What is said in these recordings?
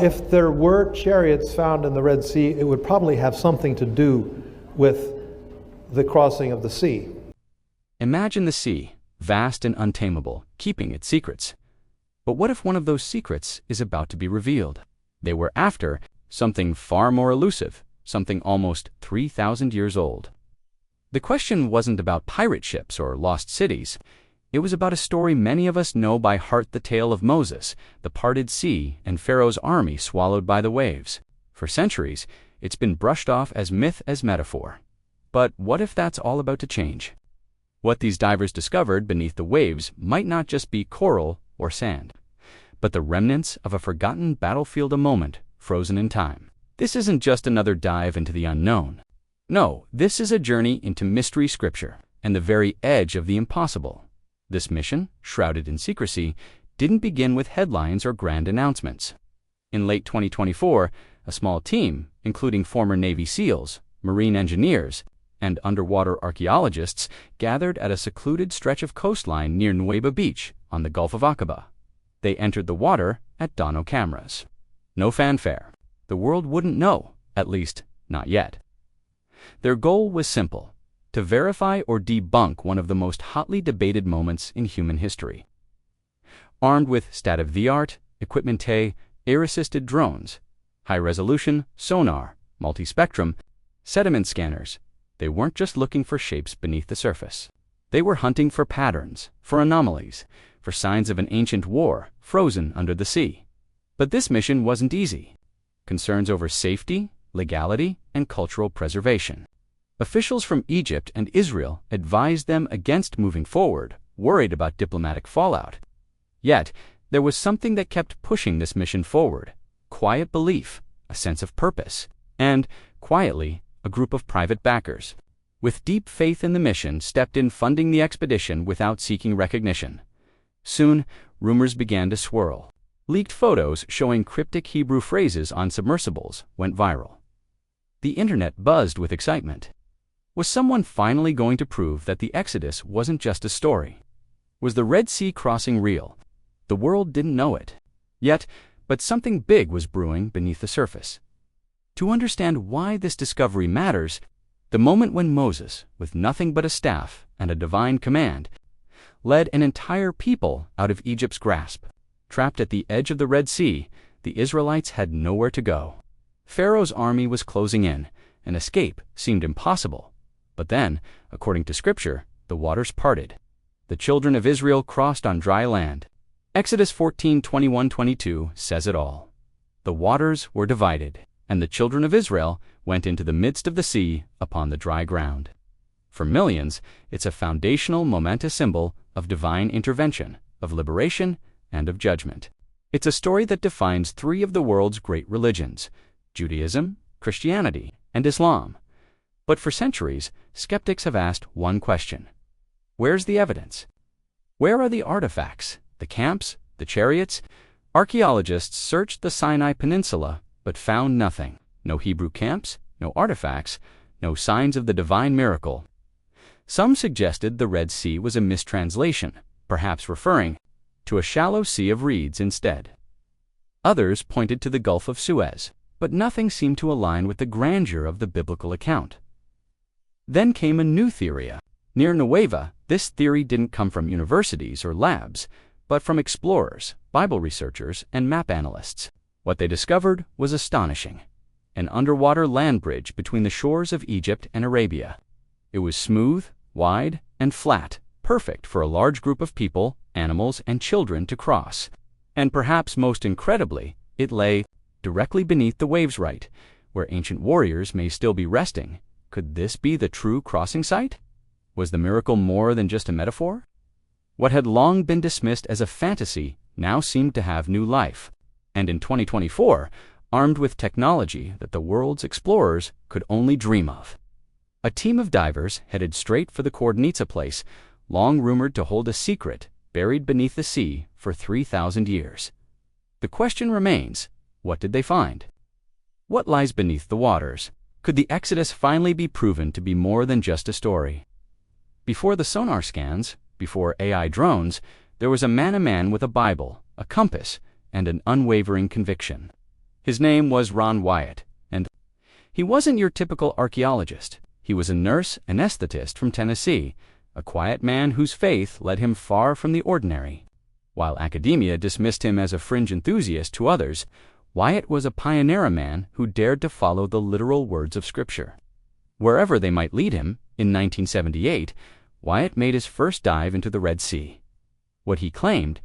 if there were chariots found in the Red Sea, it would probably have something to do with the crossing of the sea. Imagine the sea, vast and untamable, keeping its secrets. But what if one of those secrets is about to be revealed? They were after something far more elusive, something almost 3,000 years old. The question wasn't about pirate ships or lost cities. It was about a story many of us know by heart, the tale of Moses, the parted sea, and Pharaoh's army swallowed by the waves. For centuries, it's been brushed off as myth, as metaphor. But what if that's all about to change? What these divers discovered beneath the waves might not just be coral or sand, but the remnants of a forgotten battlefield, a moment frozen in time. This isn't just another dive into the unknown. No, this is a journey into mystery scripture and the very edge of the impossible. This mission, shrouded in secrecy, didn't begin with headlines or grand announcements. In late 2024, a small team, including former Navy SEALs, marine engineers, and underwater archaeologists, gathered at a secluded stretch of coastline near Nuweiba Beach on the Gulf of Aqaba. They entered the water at Dono cameras. No fanfare. The world wouldn't know, at least not yet. Their goal was simple: to verify or debunk one of the most hotly debated moments in human history. Armed with state-of-the-art equipment, air-assisted drones, high-resolution sonar, multispectrum, sediment scanners, they weren't just looking for shapes beneath the surface. They were hunting for patterns, for anomalies, for signs of an ancient war frozen under the sea. But this mission wasn't easy. Concerns over safety, legality, and cultural preservation. Officials from Egypt and Israel advised them against moving forward, worried about diplomatic fallout. Yet, there was something that kept pushing this mission forward: quiet belief, a sense of purpose, and, quietly, a group of private backers, with deep faith in the mission, stepped in, funding the expedition without seeking recognition. Soon, rumors began to swirl. Leaked photos showing cryptic Hebrew phrases on submersibles went viral. The internet buzzed with excitement. Was someone finally going to prove that the Exodus wasn't just a story? Was the Red Sea crossing real? The world didn't know it yet, but something big was brewing beneath the surface. To understand why this discovery matters, the moment when Moses, with nothing but a staff and a divine command, led an entire people out of Egypt's grasp. Trapped at the edge of the Red Sea, the Israelites had nowhere to go. Pharaoh's army was closing in, and escape seemed impossible. But then, according to Scripture, the waters parted. The children of Israel crossed on dry land. Exodus 14:21-22 says it all. The waters were divided, and the children of Israel went into the midst of the sea upon the dry ground. For millions, it's a foundational, momentous symbol of divine intervention, of liberation, and of judgment. It's a story that defines three of the world's great religions: Judaism, Christianity, and Islam. But for centuries, skeptics have asked one question: where's the evidence? Where are the artifacts, the camps, the chariots? Archaeologists searched the Sinai Peninsula, but found nothing. No Hebrew camps, no artifacts, no signs of the divine miracle. Some suggested the Red Sea was a mistranslation, perhaps referring to a shallow sea of reeds instead. Others pointed to the Gulf of Suez, but nothing seemed to align with the grandeur of the biblical account. Then came a new theory. Near Nuweiba, this theory didn't come from universities or labs, but from explorers, Bible researchers, and map analysts. What they discovered was astonishing: an underwater land bridge between the shores of Egypt and Arabia. It was smooth, wide, and flat, perfect for a large group of people, animals, and children to cross. And perhaps most incredibly, it lay directly beneath the waves, right where ancient warriors may still be resting. Could this be the true crossing site? Was the miracle more than just a metaphor? What had long been dismissed as a fantasy now seemed to have new life. And in 2024, armed with technology that the world's explorers could only dream of, a team of divers headed straight for the coordinates, a place long rumored to hold a secret buried beneath the sea for 3,000 years. The question remains: what did they find? What lies beneath the waters? Could the Exodus finally be proven to be more than just a story? Before the sonar scans, before AI drones, there was a man with a Bible, a compass, and an unwavering conviction. His name was Ron Wyatt, and he wasn't your typical archaeologist. He was a nurse anesthetist from Tennessee, a quiet man whose faith led him far from the ordinary. While academia dismissed him as a fringe enthusiast to others, Wyatt was a pioneer man who dared to follow the literal words of Scripture. Wherever they might lead him, in 1978, Wyatt made his first dive into the Red Sea. What he claimed,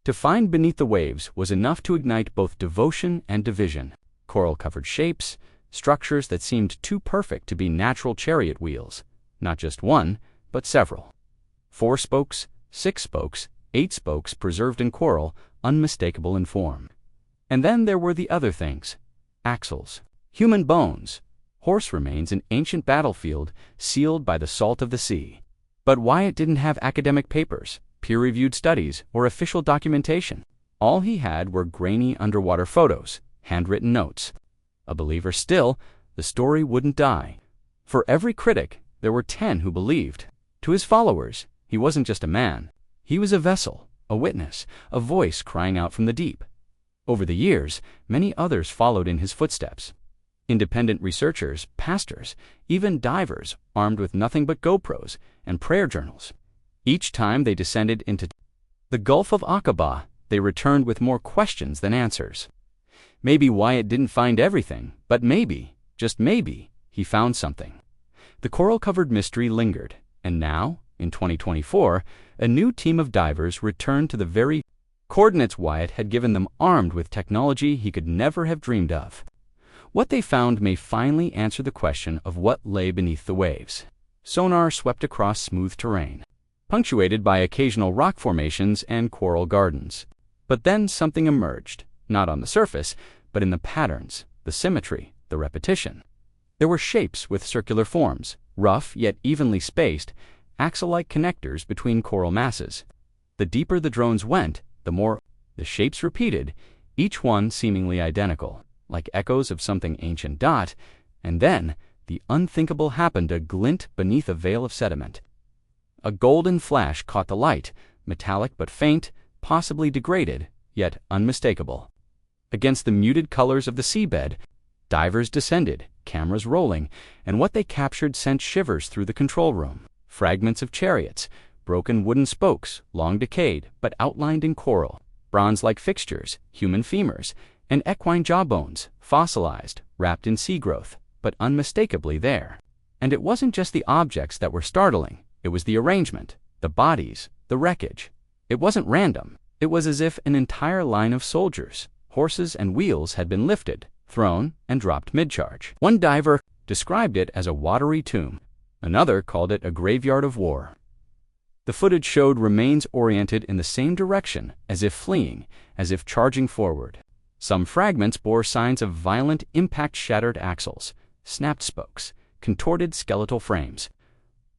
to find beneath the waves, was enough to ignite both devotion and division. Coral-covered shapes, structures that seemed too perfect to be natural chariot wheels, not just one, but several. 4 spokes, 6 spokes, 8 spokes preserved in coral, unmistakable in form. And then there were the other things: axles, human bones, horse remains in ancient battlefield sealed by the salt of the sea. But Wyatt didn't have academic papers, peer-reviewed studies, or official documentation. All he had were grainy underwater photos, handwritten notes. A believer still, the story wouldn't die. For every critic, there were 10 who believed. To his followers, he wasn't just a man. He was a vessel, a witness, a voice crying out from the deep. Over the years, many others followed in his footsteps. Independent researchers, pastors, even divers armed with nothing but GoPros and prayer journals. Each time they descended into the Gulf of Aqaba, they returned with more questions than answers. Maybe Wyatt didn't find everything, but maybe, just maybe, he found something. The coral-covered mystery lingered, and now, in 2024, a new team of divers returned to the very coordinates Wyatt had given them, armed with technology he could never have dreamed of. What they found may finally answer the question of what lay beneath the waves. Sonar swept across smooth terrain, punctuated by occasional rock formations and coral gardens. But then something emerged, not on the surface, but in the patterns, the symmetry, the repetition. There were shapes with circular forms, rough yet evenly spaced, axle-like connectors between coral masses. The deeper the drones went, the more the shapes repeated, each one seemingly identical, like echoes of something ancient. And then, the unthinkable happened: a glint beneath a veil of sediment. A golden flash caught the light, metallic but faint, possibly degraded, yet unmistakable. Against the muted colors of the seabed, divers descended, cameras rolling, and what they captured sent shivers through the control room. Fragments of chariots, broken wooden spokes, long decayed, but outlined in coral, bronze-like fixtures, human femurs, and equine jawbones, fossilized, wrapped in sea growth, but unmistakably there. And it wasn't just the objects that were startling, it was the arrangement, the bodies, the wreckage. It wasn't random. It was as if an entire line of soldiers, horses and wheels had been lifted, thrown, and dropped mid-charge. One diver described it as a watery tomb. Another called it a graveyard of war. The footage showed remains oriented in the same direction, as if fleeing, as if charging forward. Some fragments bore signs of violent impact: shattered axles, snapped spokes, contorted skeletal frames.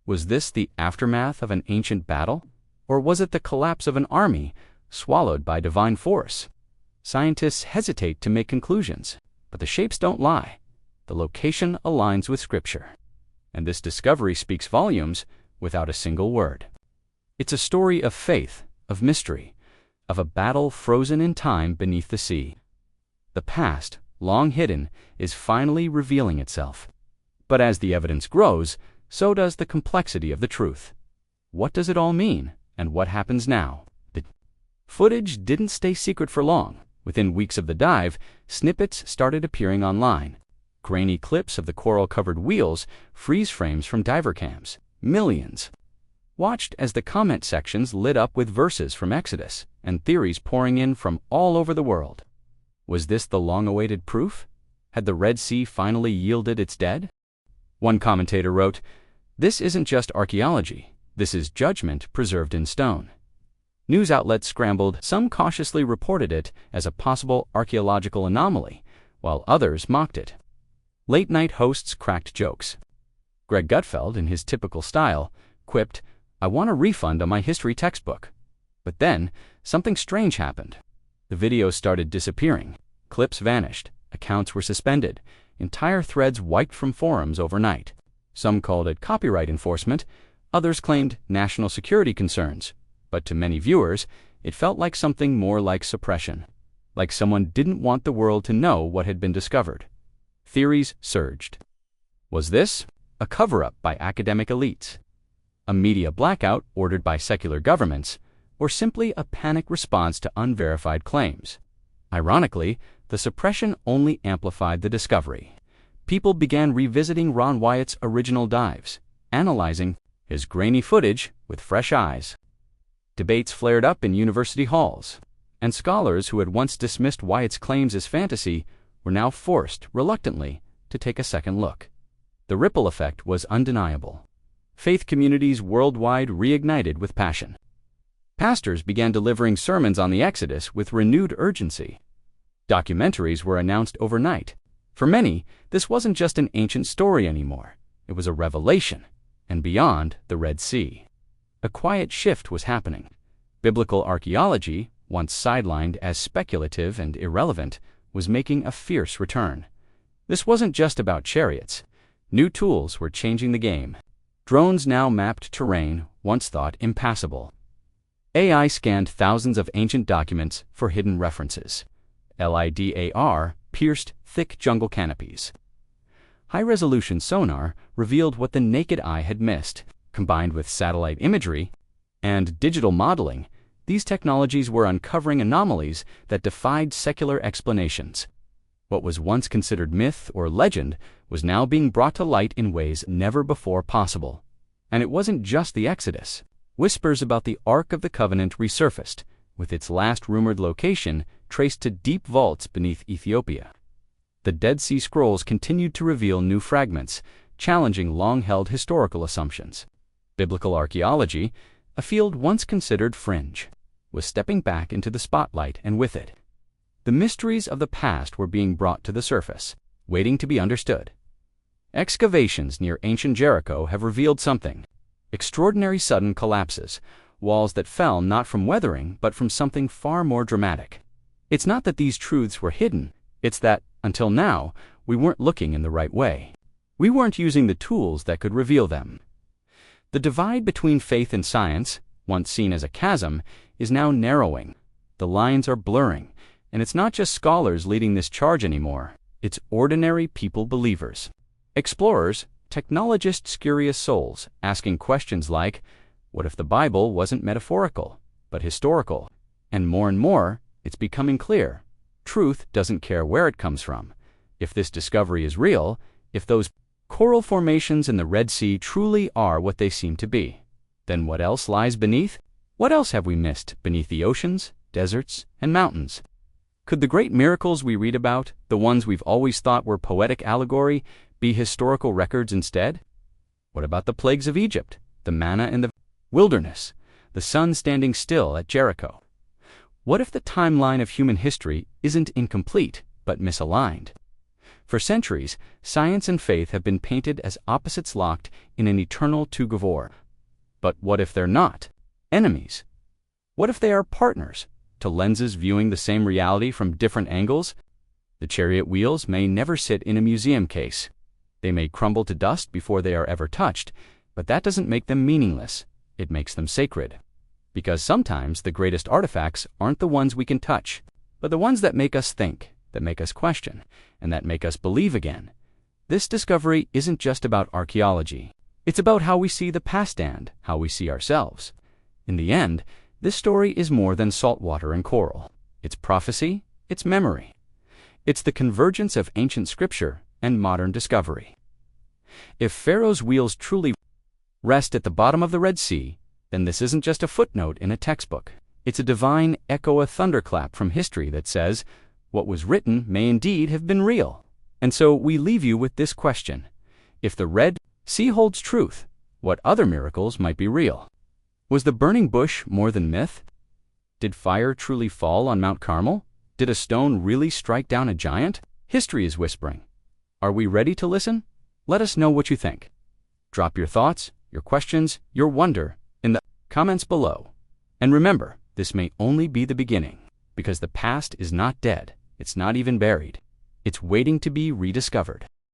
Was this the aftermath of an ancient battle? Or was it the collapse of an army, swallowed by divine force? Scientists hesitate to make conclusions, but the shapes don't lie. The location aligns with Scripture. And this discovery speaks volumes without a single word. It's a story of faith, of mystery, of a battle frozen in time beneath the sea. The past, long hidden, is finally revealing itself. But as the evidence grows, so does the complexity of the truth. What does it all mean, and what happens now? The footage didn't stay secret for long. Within weeks of the dive, snippets started appearing online. Grainy clips of the coral-covered wheels, freeze frames from diver cams. Millions watched as the comment sections lit up with verses from Exodus and theories pouring in from all over the world. Was this the long-awaited proof? Had the Red Sea finally yielded its dead? One commentator wrote, "This isn't just archaeology. This is judgment preserved in stone." News outlets scrambled. Some cautiously reported it as a possible archaeological anomaly, while others mocked it. Late-night hosts cracked jokes. Greg Gutfeld, in his typical style, quipped, "I want a refund on my history textbook." But then, something strange happened. The videos started disappearing. Clips vanished. Accounts were suspended. Entire threads wiped from forums overnight. Some called it copyright enforcement. Others claimed national security concerns. But to many viewers, it felt like something more like suppression. like someone didn't want the world to know what had been discovered. Theories surged. Was this a cover-up by academic elites, a media blackout ordered by secular governments, or simply a panic response to unverified claims? Ironically, the suppression only amplified the discovery. People began revisiting Ron Wyatt's original dives, analyzing his grainy footage with fresh eyes. Debates flared up in university halls, and scholars who had once dismissed Wyatt's claims as fantasy were now forced, reluctantly, to take a second look. The ripple effect was undeniable. Faith communities worldwide reignited with passion. Pastors began delivering sermons on the Exodus with renewed urgency. Documentaries were announced overnight. For many, this wasn't just an ancient story anymore. It was a revelation, and beyond the Red Sea. A quiet shift was happening. Biblical archaeology, once sidelined as speculative and irrelevant, was making a fierce return. This wasn't just about chariots. New tools were changing the game. Drones now mapped terrain once thought impassable. AI scanned thousands of ancient documents for hidden references. LIDAR pierced thick jungle canopies. High-resolution sonar revealed what the naked eye had missed. Combined with satellite imagery and digital modeling, these technologies were uncovering anomalies that defied secular explanations. What was once considered myth or legend was now being brought to light in ways never before possible. And it wasn't just the Exodus. Whispers about the Ark of the Covenant resurfaced, with its last rumored location traced to deep vaults beneath Ethiopia. The Dead Sea Scrolls continued to reveal new fragments, challenging long-held historical assumptions. Biblical archaeology, a field once considered fringe, was stepping back into the spotlight, and with it, the mysteries of the past were being brought to the surface, waiting to be understood. Excavations near ancient Jericho have revealed something. Extraordinary sudden collapses, walls that fell not from weathering but from something far more dramatic. It's not that these truths were hidden, it's that, until now, we weren't looking in the right way. We weren't using the tools that could reveal them. The divide between faith and science, once seen as a chasm, is now narrowing. The lines are blurring, and it's not just scholars leading this charge anymore. It's ordinary people believers. Explorers, technologists, curious souls, asking questions like, what if the Bible wasn't metaphorical, but historical? And more, it's becoming clear. Truth doesn't care where it comes from. If this discovery is real, if those coral formations in the Red Sea truly are what they seem to be, then what else lies beneath? What else have we missed beneath the oceans, deserts, and mountains? Could the great miracles we read about, the ones we've always thought were poetic allegory, be historical records instead? What about the plagues of Egypt, the manna in the wilderness, the sun standing still at Jericho? What if the timeline of human history isn't incomplete, but misaligned? For centuries, science and faith have been painted as opposites locked in an eternal tug-of-war. But what if they're not? Enemies? What if they are partners, to lenses viewing the same reality from different angles? The chariot wheels may never sit in a museum case. They may crumble to dust before they are ever touched, but that doesn't make them meaningless. It makes them sacred. Because sometimes the greatest artifacts aren't the ones we can touch, but the ones that make us think, that make us question, and that make us believe again. This discovery isn't just about archaeology. It's about how we see the past and how we see ourselves. In the end, this story is more than saltwater and coral. It's prophecy, it's memory. It's the convergence of ancient scripture and modern discovery. If Pharaoh's wheels truly rest at the bottom of the Red Sea, then this isn't just a footnote in a textbook. It's a divine echo, a thunderclap from history that says, what was written may indeed have been real. And so we leave you with this question. If the Red Sea holds truth, what other miracles might be real? Was the burning bush more than myth? Did fire truly fall on Mount Carmel? Did a stone really strike down a giant? History is whispering. Are we ready to listen? Let us know what you think. Drop your thoughts, your questions, your wonder in the comments below. And remember, this may only be the beginning, because the past is not dead. It's not even buried. It's waiting to be rediscovered.